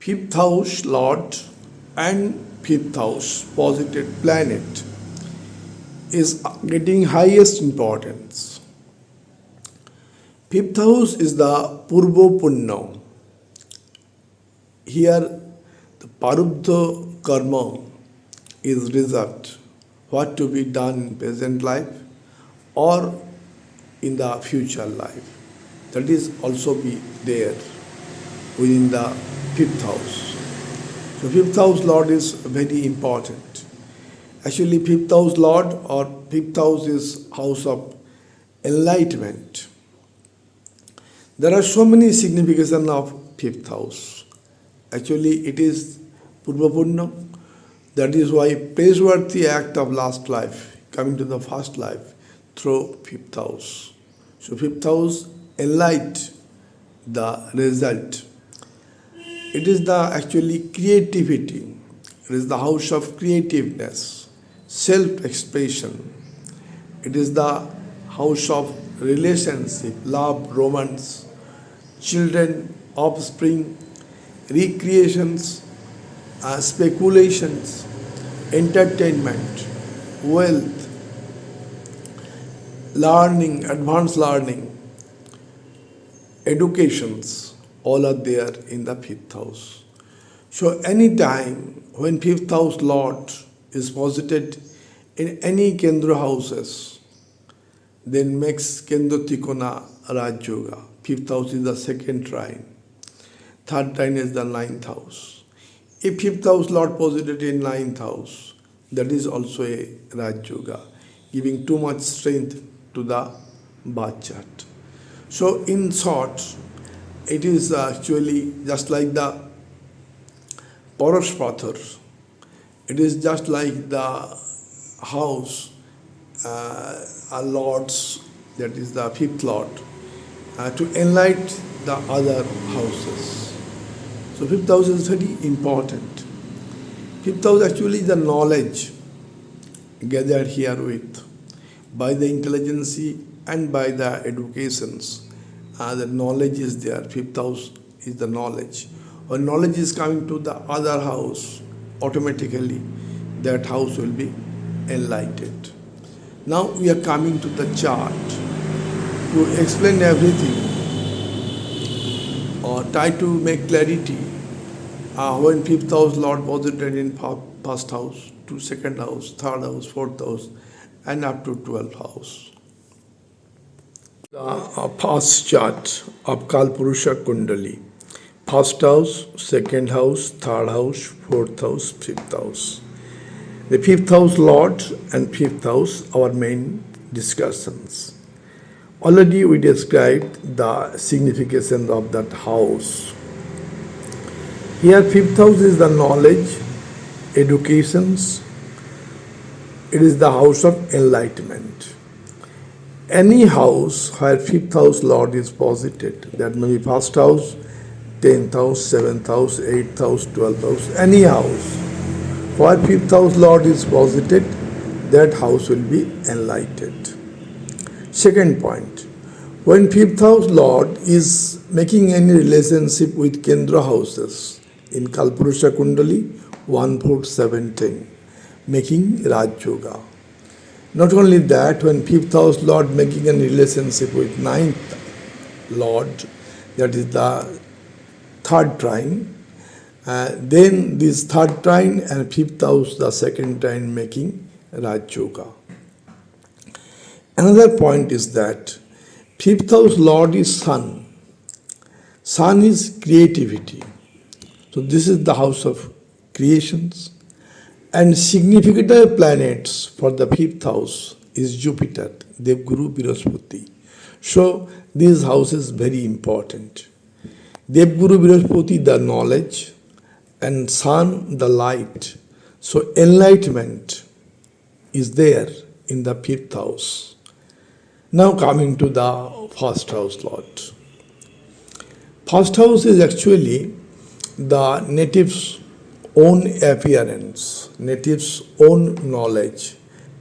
Fifth house Lord and fifth house posited planet is getting highest importance. Fifth house is the Purvo Punna. Here the Parubdha Karma is reserved what to be done in present life or in the future life. That is also be there within the fifth house. So fifth house Lord is very important. Actually fifth house Lord or fifth house is house of enlightenment. There are so many significations of fifth house. Actually it is Purva Punna. That is why praiseworthy act of last life coming to the first life through fifth house. So fifth house enlight the result. It is the actually creativity. It is the house of creativeness, self-expression. It is the house of relationship, love, romance, children, offspring, recreations, speculations, entertainment, wealth, learning, advanced learning, educations, all are there in the fifth house. So any time when fifth house Lord is posited in any Kendra houses, then makes Kendra Tikona Rajyoga. Fifth house is the second trine. Third trine is the ninth house. If fifth house Lord posited in ninth house, that is also a Rajyoga, giving too much strength to the birth chart. So in short, it is actually just like the Parash Pathar. It is just like the house, a Lord's, that is the fifth Lord, to enlighten the other houses. So fifth house is very important. Fifth house actually is the knowledge gathered herewith by the intelligence and by the educations. The knowledge is there. Fifth house is the knowledge. When knowledge is coming to the other house, automatically that house will be enlightened. Now we are coming to the chart to explain everything or try to make clarity when fifth house Lord posited in first house, to second house, third house, fourth house, and up to 12th house. The first chart of Kalpurusha Kundali. First house, second house, third house, fourth house, fifth house. The fifth house Lord and fifth house, our main discussions. Already we described the signification of that house. Here fifth house is the knowledge, educations. It is the house of enlightenment. Any house where fifth house Lord is posited, that may be first house, 10th house, 7th house, 8th house, 12th house, any house where fifth house Lord is posited, that house will be enlightened. Second point, when fifth house Lord is making any relationship with Kendra houses in Kalpurusha Kundali 1, 4, 17, making Rajyoga. Not only that, when fifth house Lord making a relationship with ninth Lord, that is the third trine, then this third trine and fifth house, the second trine, making Rajyoga. Another point is that fifth house Lord is Sun. Sun is creativity. So this is the house of creations. And significant planets for the fifth house is Jupiter, Devguru Brihaspati. So this house is very important. Devguru Brihaspati, the knowledge, and Sun, the light. So enlightenment is there in the fifth house. Now coming to the first house Lord. First house is actually the native's own appearance, native's own knowledge,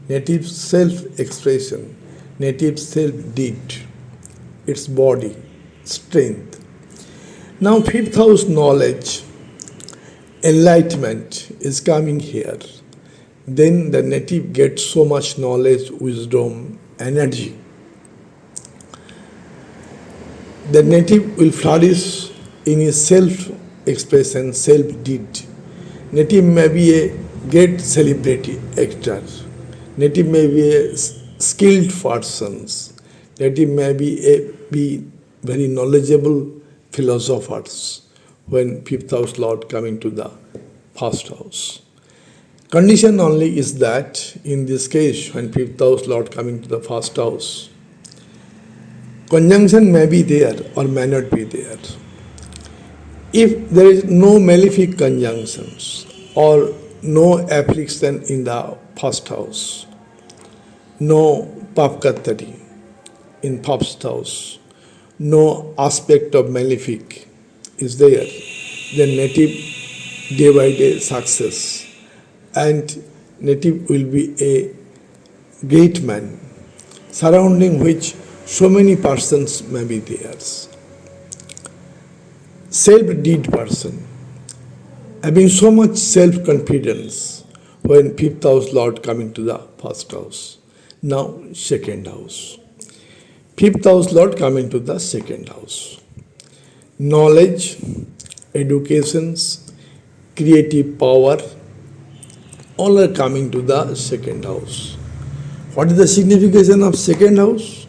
native self-expression, native self-deed, its body, strength. Now fifth house knowledge enlightenment is coming here, then the native gets so much knowledge, wisdom, energy. The native will flourish in his self-expression, self-deed. Native may be a great celebrity actor. Native may be a skilled person. Native may be very knowledgeable philosophers when fifth house Lord coming to the first house. Condition only is that in this case, when fifth house Lord coming to the first house, conjunction may be there or may not be there. If there is no malefic conjunctions or no affliction in the first house, no papkattari in first house, no aspect of malefic is there, then native day by day success, and native will be a great man, surrounding which so many persons may be there. Self-deed person, having so much self-confidence when fifth house Lord coming to the first house. Now second house. Fifth house Lord coming to the second house. Knowledge, educations, creative power, all are coming to the second house. What is the signification of second house?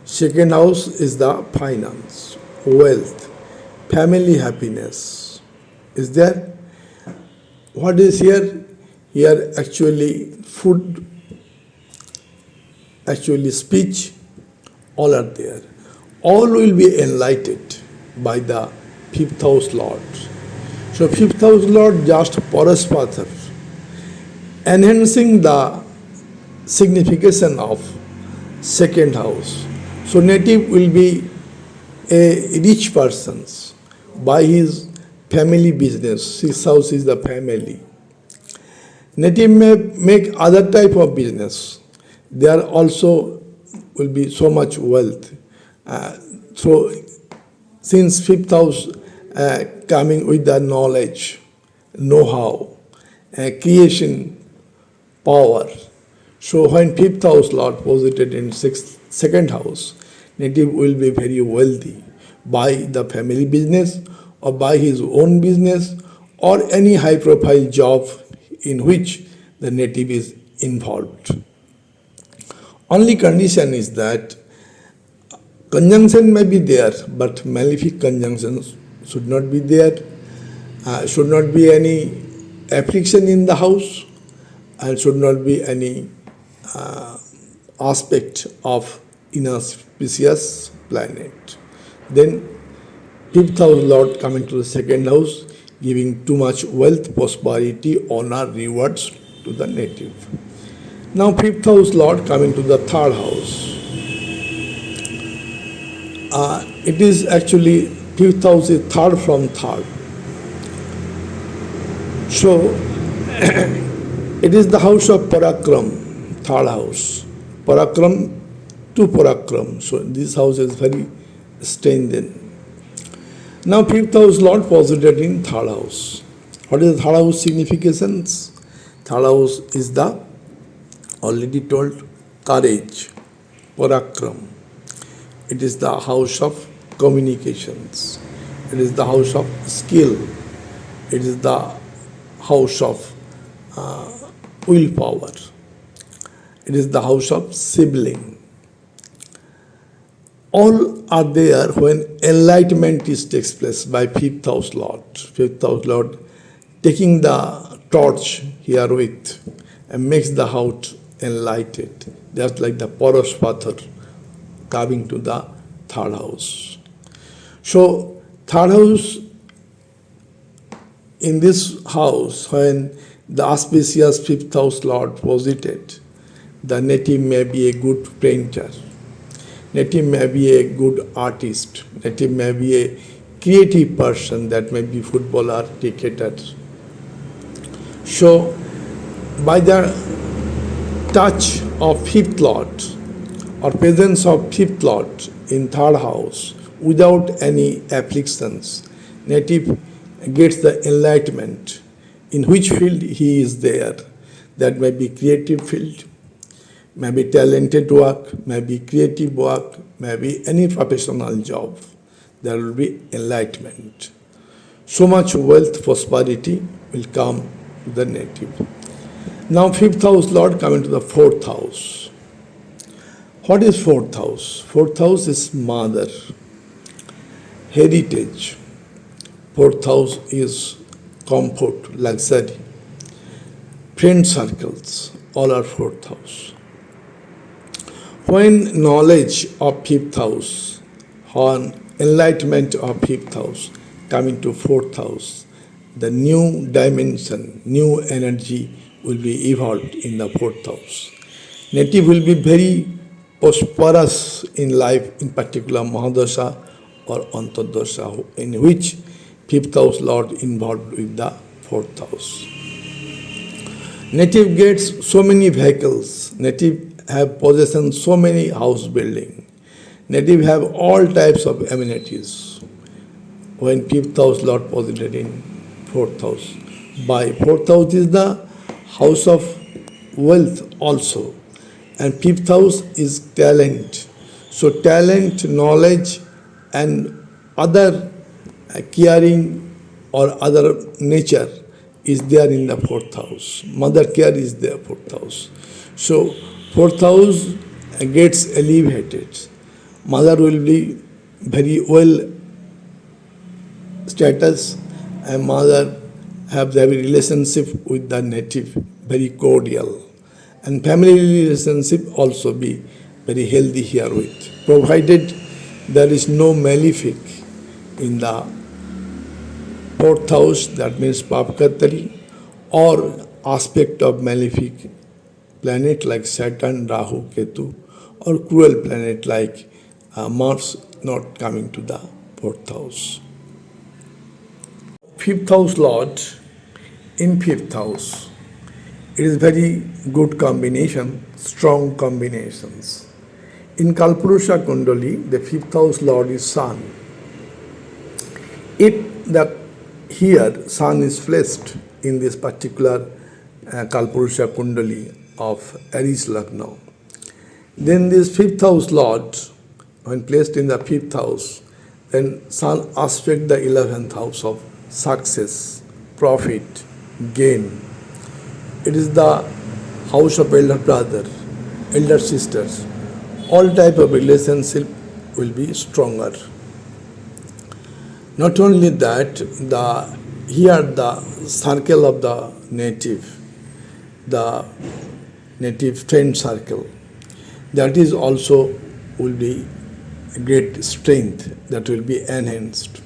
Second house is the finance, wealth, family happiness. Is there? What is here? Here actually food, actually speech, all are there. All will be enlightened by the fifth house Lord. So fifth house Lord just Paraspatha, enhancing the signification of second house. So native will be a rich person by his family business. His house is the family. Native may make other type of business. There also will be so much wealth. So since fifth house coming with the knowledge, know-how, creation, power. So when fifth house Lord posited in second house, native will be very wealthy by the family business or by his own business or any high profile job in which the native is involved. Only condition is that conjunction may be there, but malefic conjunctions should not be there, should not be any affliction in the house, and should not be any aspect of inauspicious planet. Then fifth house Lord coming to the second house, giving too much wealth, prosperity, honor, rewards to the native. Now fifth house Lord coming to the third house. It is actually fifth house is third from third. So it is the house of Parakram, third house. Parakram to Parakram. So this house is very strengthened. Now fifth house Lord posited in third house. What is the third house significations? Third house is the already told courage, Parakram. It is the house of communications. It is the house of skill. It is the house of willpower. It is the house of sibling. All are there when enlightenment takes place by fifth house Lord. Fifth house Lord taking the torch herewith and makes the house enlightened, just like the Paraspatha coming to the third house. So third house, in this house, when the auspicious fifth house Lord posited, the native may be a good painter, native may be a good artist, native may be a creative person, that may be footballer, cricketer. So by the touch of fifth Lord or presence of fifth Lord in third house, without any afflictions, native gets the enlightenment, in which field he is there. That may be creative field, may be talented work, may be creative work, may be any professional job. There will be enlightenment. So much wealth, prosperity will come to the native. Now, fifth house Lord coming to the fourth house. What is fourth house? Fourth house is mother, heritage. Fourth house is comfort, luxury, friend circles, all are fourth house. When knowledge of fifth house, when enlightenment of fifth house coming to fourth house, the new dimension, new energy will be evolved in the fourth house. Native will be very prosperous in life, in particular Mahadasha or Antardasha, in which fifth house Lord involved with the fourth house. Native gets so many vehicles. Native have possession so many house building. Native have all types of amenities. When fifth house Lord posited in fourth house. By fourth house is the house of wealth also. And fifth house is talent. So talent, knowledge and other caring or other nature is there in the fourth house. Mother care is there, fourth house. So fourth house gets elevated. Mother will be very well status and mother have the relationship with the native very cordial. And family relationship also be very healthy herewith, provided there is no malefic in the fourth house, that means Papkatari, or aspect of malefic planet like Saturn, Rahu, Ketu, or cruel planet like Mars not coming to the fourth house. Fifth house Lord in fifth house. It is very good combination, strong combinations. In Kalpurusha Kundali, the fifth house Lord is Sun. Here Sun is placed in this particular Kalpurusha Kundali of Aries Lagna. Then this fifth house Lord, when placed in the fifth house, then Sun aspect the 11th house of success, profit, gain. It is the house of elder brother, elder sisters. All type of relationship will be stronger. Not only that, here the circle of the native friend circle, that is also will be great strength, that will be enhanced.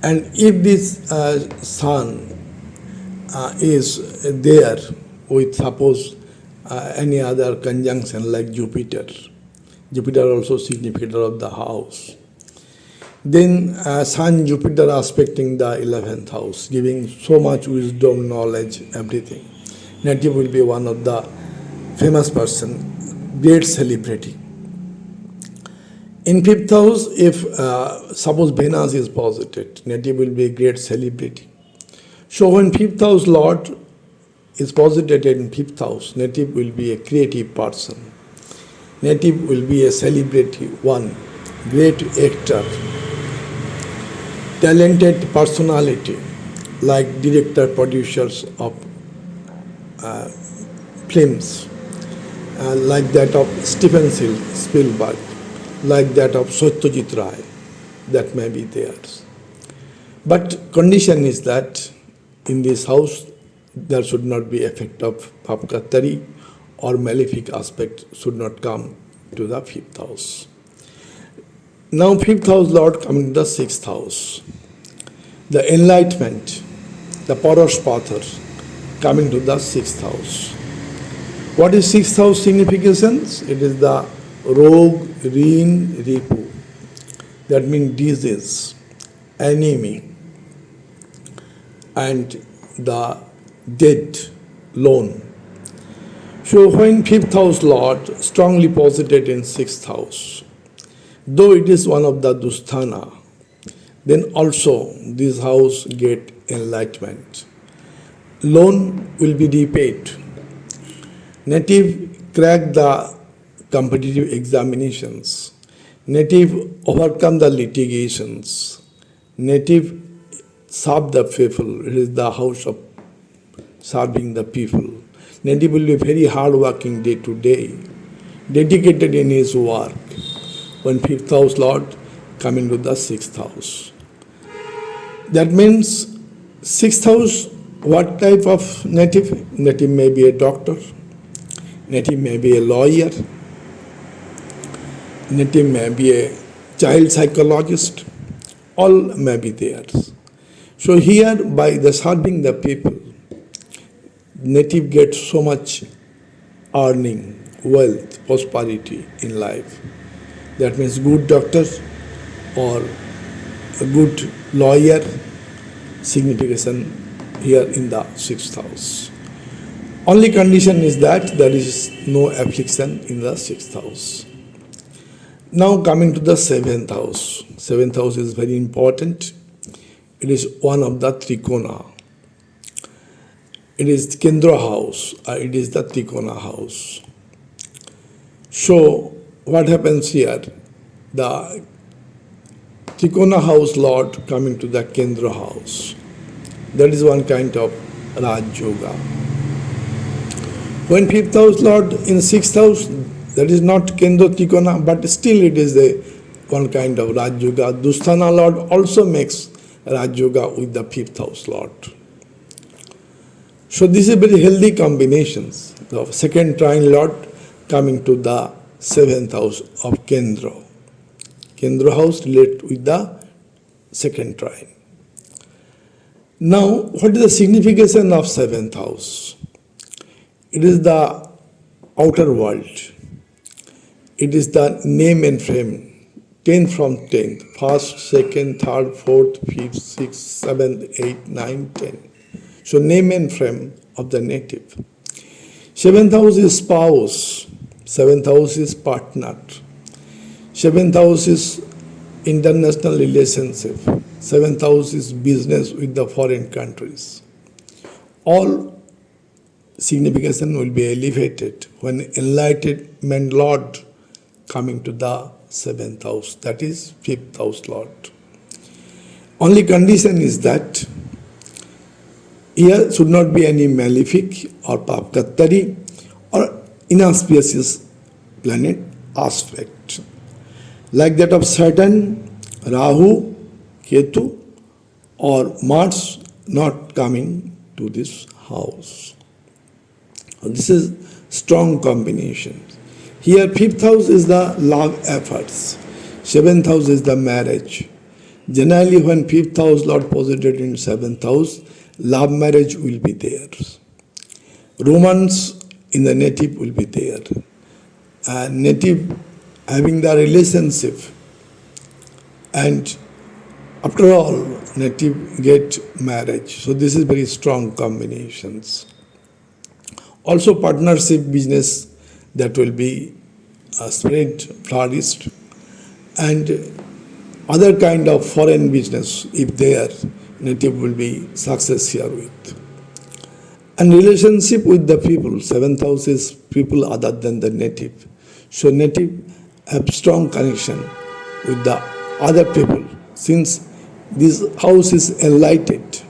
And if this sun is there with suppose any other conjunction like Jupiter also significator of the house, then Sun Jupiter aspecting the 11th house, giving so much wisdom, knowledge, everything. Native will be one of the famous person, great celebrity. In fifth house, if suppose Venus is posited, native will be a great celebrity. So when fifth house Lord is posited in fifth house, native will be a creative person. Native will be a celebrity, one great actor, talented personality, like director, producers of films, like that of Steven Spielberg, like that of Satyajit Ray, that may be theirs. But condition is that in this house there should not be effect of Papkatari or malefic aspect should not come to the fifth house. Now fifth house Lord coming to the sixth house. The enlightenment, the Paraspatha coming to the sixth house. What is sixth house significations? It is the Rog, Rin, Ripu. That means disease, enemy, and the dead, loan. So when fifth house Lord strongly posited in sixth house, though it is one of the Dusthana, then also this house get enlightenment. Loan will be repaid. Native crack the competitive examinations. Native overcome the litigations. Native serve the people. It is the house of serving the people. Native will be very hard-working day to day, dedicated in his work. When fifth house Lord come into the sixth house. That means sixth house, what type of native? Native may be a doctor, native may be a lawyer, native may be a child psychologist, all may be there. So here by the serving the people, native gets so much earning, wealth, prosperity in life. That means good doctor or a good lawyer, signification here in the sixth house. Only condition is that there is no affliction in the sixth house. Now coming to the seventh house. Seventh house is very important. It is one of the Trikona. It is Kendra house. It is the Trikona house. So what happens here? The Trikona house Lord coming to the Kendra house. That is one kind of Rajyoga. When fifth house Lord in sixth house, that is not Kendra Trikona, but still it is one kind of Rajyoga. Dusthana Lord also makes Rajyoga with the fifth house Lord. So this is very healthy combinations. The second trine Lord coming to the seventh house of Kendra. Kendra house relate with the second trine. Now, what is the signification of seventh house? It is the outer world. It is the name and fame. 10 from 10th, first, second, third, fourth, fifth, sixth, seventh, eighth, ninth, 10. So name and frame of the native. Seventh house is spouse. Seventh house is partner. Seventh house is international relationship. Seventh house is business with the foreign countries. All signification will be elevated when Enlightenment Lord coming to the seventh house, that is fifth house Lord. Only condition is that here should not be any malefic or papkattari or inauspicious planet aspect. Like that of Saturn, Rahu, Ketu or Mars not coming to this house. This is strong combination. Here fifth house is the love efforts. Seventh house is the marriage. Generally when fifth house Lord posited in seventh house, love marriage will be there. Romance in the native will be there. And native having the relationship. And after all, native get marriage. So this is very strong combinations. Also partnership business that will be spread, flourished, and other kind of foreign business, if there, native will be success here with. And relationship with the people, seventh house is people other than the native. So native have strong connection with the other people since this house is enlightened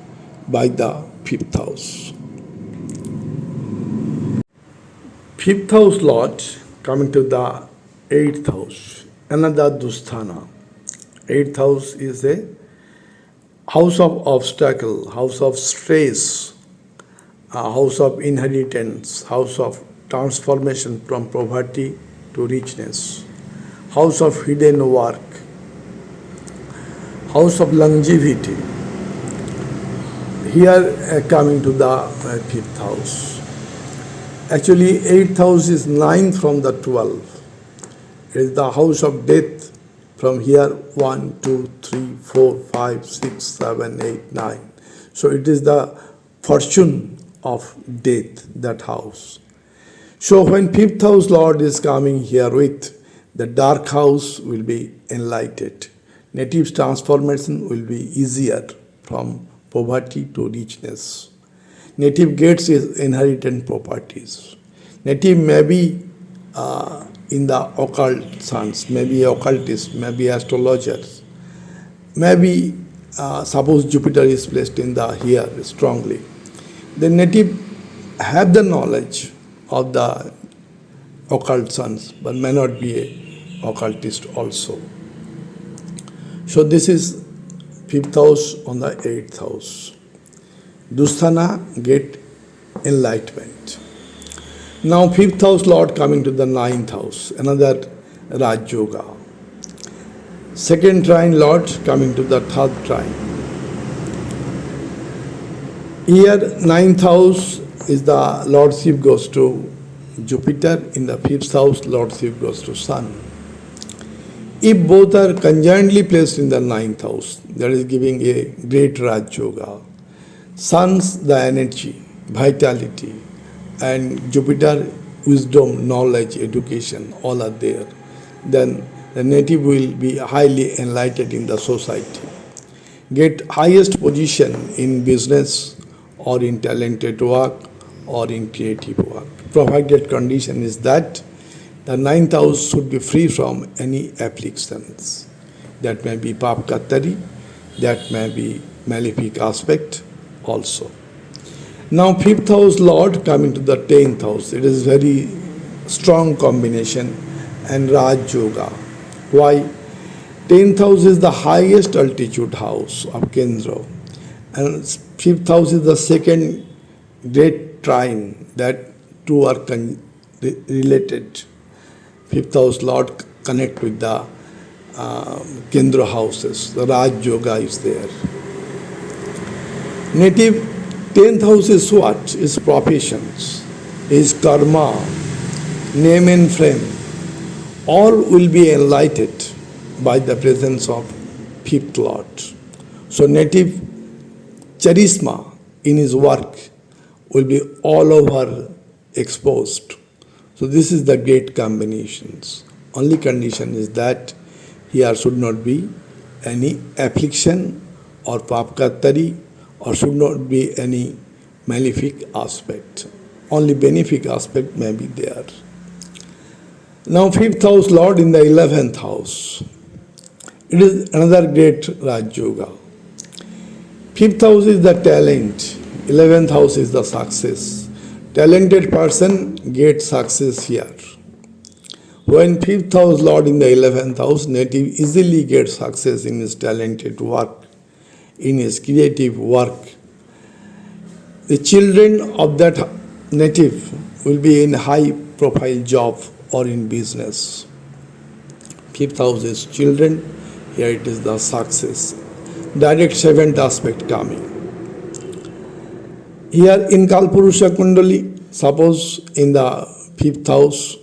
by the fifth house. Fifth house Lord coming to the eighth house, another Dusthana. Eighth house is a house of obstacle, house of stress, a house of inheritance, house of transformation from poverty to richness, house of hidden work, house of longevity. Here coming to the fifth house. Actually, 8th house is 9th from the 12th. It is the house of death from here 1, 2, 3, 4, 5, 6, 7, 8, 9. So it is the fortune of death, that house. So when 5th house Lord is coming here with, the dark house will be enlightened. Native's transformation will be easier from poverty to richness. Native gets his inherited properties. Native may be in the occult science, maybe occultist, maybe astrologers, maybe suppose Jupiter is placed in the here strongly. The native have the knowledge of the occult science, but may not be a occultist also. So this is fifth house on the eighth house. Dusthana get enlightenment. Now fifth house Lord coming to the ninth house, another Rajyoga. Second trine Lord coming to the third trine. Here ninth house is the lordship goes to Jupiter, in the fifth house lordship goes to Sun. If both are conjointly placed in the ninth house, that is giving a great Raj Yoga. Sun's the energy, vitality, and Jupiter, wisdom, knowledge, education, all are there. Then the native will be highly enlightened in the society, get highest position in business or in talented work or in creative work. Provided condition is that the ninth house should be free from any afflictions. That may be pap kattari, that may be malefic aspect also. Now fifth house Lord coming to the 10th house. It is very strong combination and Raj Yoga. Why? 10th house is the highest altitude house of Kendra, and fifth house is the second great trine, that two are related. Fifth house Lord connect with the Kendra houses. The Raj Yoga is there. Native 10th house is what? Is professions, is karma, name and fame. All will be enlightened by the presence of fifth Lord. So native charisma in his work will be all over exposed. So this is the great combinations. Only condition is that here should not be any affliction or papkattari, or should not be any malefic aspect. Only benefic aspect may be there. Now fifth house Lord in the 11th house. It is another great Raj Yoga. Fifth house is the talent, 11th house is the success. Talented person gets success here. When fifth house Lord in the 11th house, native easily gets success in his talented work, in his creative work. The children of that native will be in high profile job or in business. Fifth house is children, here it is the success. Direct seventh aspect coming. Here in Kalpurusha Kundali, suppose in the fifth house,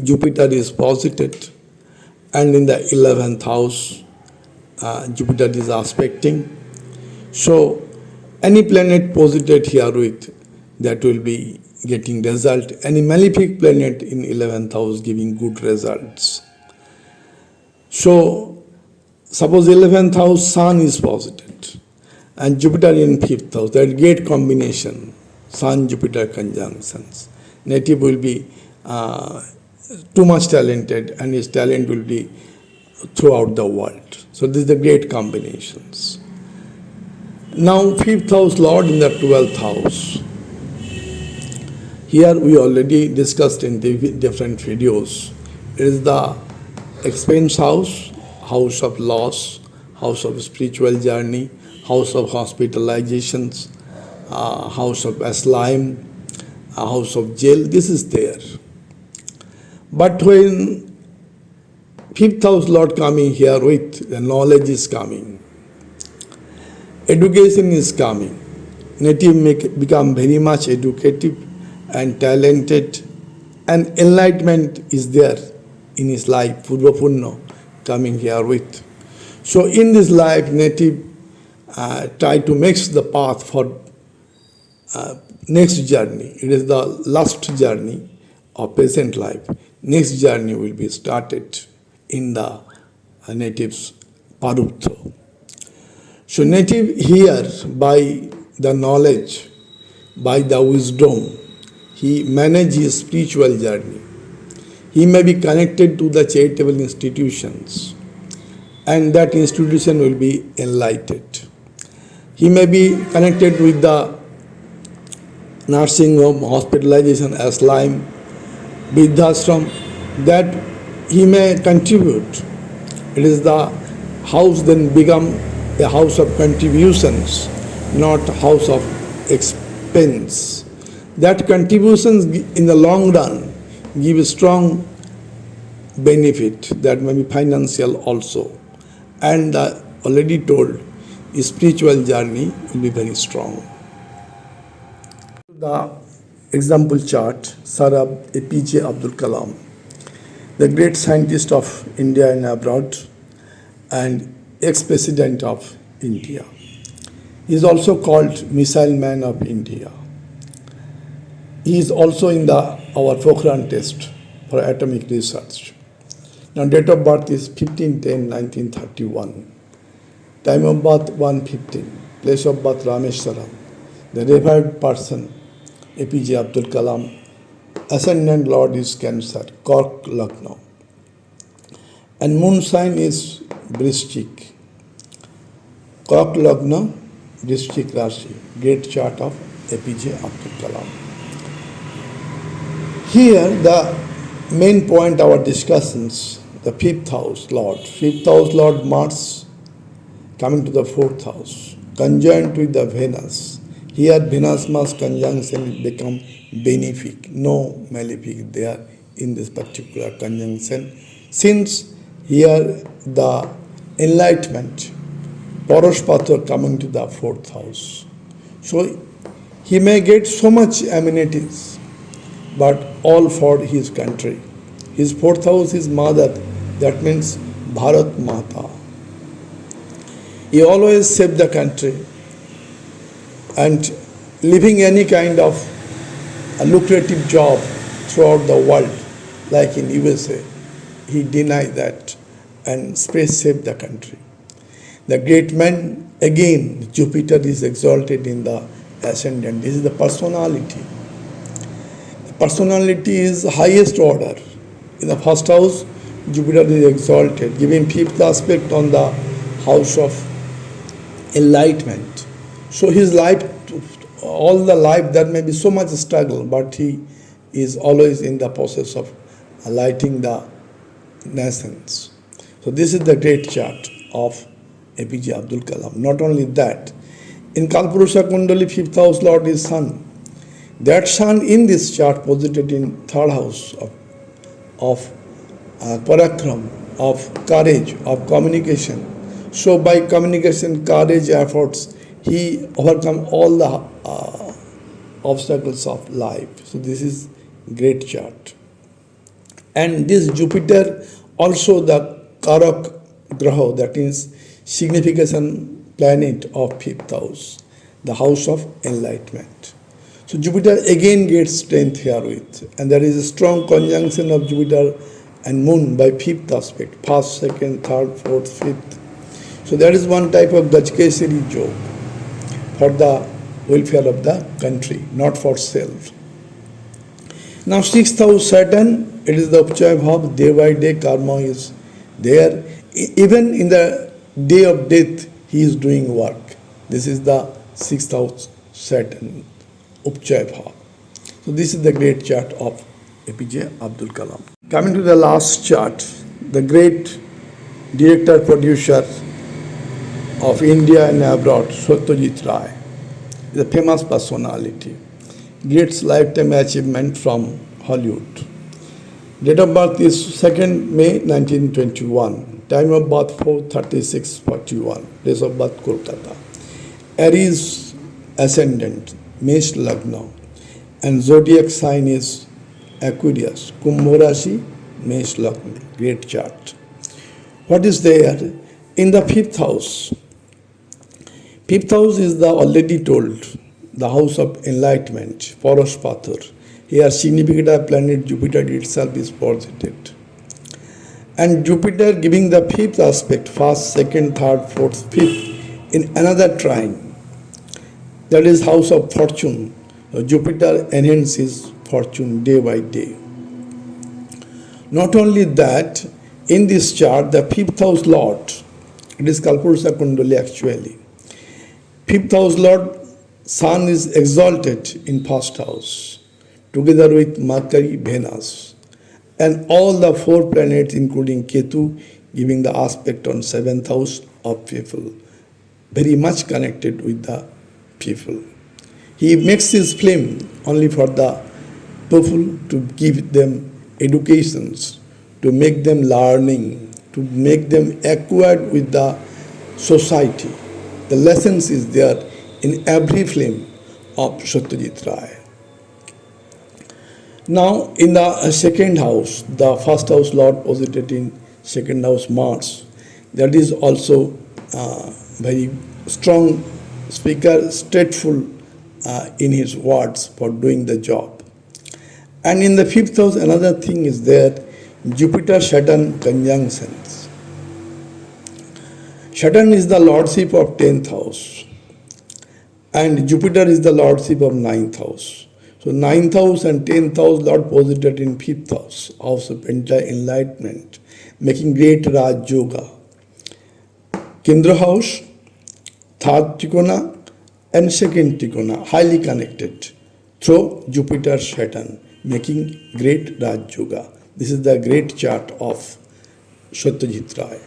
Jupiter is posited, and in the 11th house, Jupiter is aspecting. So, any planet posited here with, that will be getting result. Any malefic planet in 11th house giving good results. So, suppose 11th house Sun is posited and Jupiter in 5th house, that great combination, Sun-Jupiter conjunctions. Native will be too much talented and his talent will be throughout the world. So this is the great combinations. Now 5th house Lord in the 12th house. Here we already discussed in different videos. It is the expense house, house of loss, house of spiritual journey, house of hospitalizations, house of asylum, house of jail. This is there. But when 5th house Lord coming here with, the knowledge is coming, education is coming, native become very much educative and talented, and enlightenment is there in his life, Purva Punna coming here with. So in this life, native try to make the path for next journey. It is the last journey of present life. Next journey will be started in the native's Parutho. So native here by the knowledge, by the wisdom, he manages his spiritual journey. He may be connected to the charitable institutions, and that institution will be enlightened. He may be connected with the nursing home, hospitalization, asylum, Vidhashram, that he may contribute. It is the house then become a house of contributions, not house of expense. That contributions in the long run give a strong benefit, that may be financial also. And the already told spiritual journey will be very strong. The example chart, Sir APJ Abdul Kalam, the great scientist of India and abroad and ex-president of India. He is also called Missile Man of India. He is also in our Pokhran test for atomic research. Now date of birth is 15/10/1931. Time of birth 1:15. Place of birth Rameshwaram. The revered person APJ Abdul Kalam. Ascendant Lord is Cancer, Cork Lucknow. And moon sign is Vrishchik. Cork Lucknow, Vrishchik Rashi. Great chart of APJ Abdul Kalam. Here the main point our discussions, the fifth house Lord. Fifth house Lord Mars coming to the fourth house, conjoined with the Venus. Here Venus Mars conjunction become benefic, no malefic there in this particular conjunction. Since here the enlightenment, Poroshpathor coming to the fourth house. So he may get so much amenities, but all for his country. His fourth house is mother, that means Bharat Mata. He always saved the country, and living any kind of a lucrative job throughout the world, like in USA, he denied that and saved the country. The great man, again, Jupiter is exalted in the ascendant. This is the personality. The personality is highest order. In the first house, Jupiter is exalted, giving fifth aspect on the house of enlightenment. So his life, all the life, there may be so much struggle, but he is always in the process of lighting the nations. So this is the great chart of APJ Abdul Kalam. Not only that, in Kalpurusha Kundali, fifth house Lord is Sun. That Sun in this chart posited in third house of parakram, of courage, of communication. So by communication, courage, efforts, he overcome all the obstacles of life. So this is great chart. And this Jupiter also the Karak Graha, that is signification planet of fifth house, the house of enlightenment. So Jupiter again gets strength herewith, and there is a strong conjunction of Jupiter and Moon by fifth aspect, first, second, third, fourth, fifth. So that is one type of Gajkesari joke for the welfare of the country, not for self. Now sixth house Saturn, it is the Upchaya Bhav, day by day karma is there. Even in the day of death, he is doing work. This is the sixth house Saturn, Upchaya Bhav. So this is the great chart of APJ Abdul Kalam. Coming to the last chart, the great director producer of India and abroad, Satyajit Ray, the famous personality, gets lifetime achievement from Hollywood. Date of birth is 2nd May 1921. Time of birth 4:36:41. Place of birth Kolkata. Aries ascendant, Mesh Lagna, and zodiac sign is Aquarius. Kumbh Rashi, Mesh Lagna. Great chart. What is there in the fifth house? Fifth house is the already told, the house of enlightenment, Poroshpathor. Here significant planet Jupiter itself is posited. and Jupiter giving the fifth aspect, first, second, third, fourth, fifth, in another trine. That is house of fortune. Jupiter enhances fortune day by day. Not only that, in this chart, the fifth house lord, it is Kalpurusha Kundali actually. Fifth house lord, Sun is exalted in first house, together with Mercury, Venus, and all the four planets, including Ketu, giving the aspect on seventh house of people, very much connected with the people. He makes his film only for the people, to give them educations, to make them learning, to make them acquainted with the society. The lessons is there in every film of Satyajit Ray. Now, in the second house, the first house lord posited in second house Mars, that is also very strong speaker, straightful in his words for doing the job. And in the fifth house, another thing is there, Jupiter-Saturn conjunctions. Saturn is the lordship of 10th house, and Jupiter is the lordship of 9th house. So 9th house and 10th house lord posited in 5th house, house of enlightenment, making great Rajyoga. Kendra house, third Trikona and second Trikona, highly connected through Jupiter Saturn, making great Rajyoga. This is the great chart of Satyajit Ray.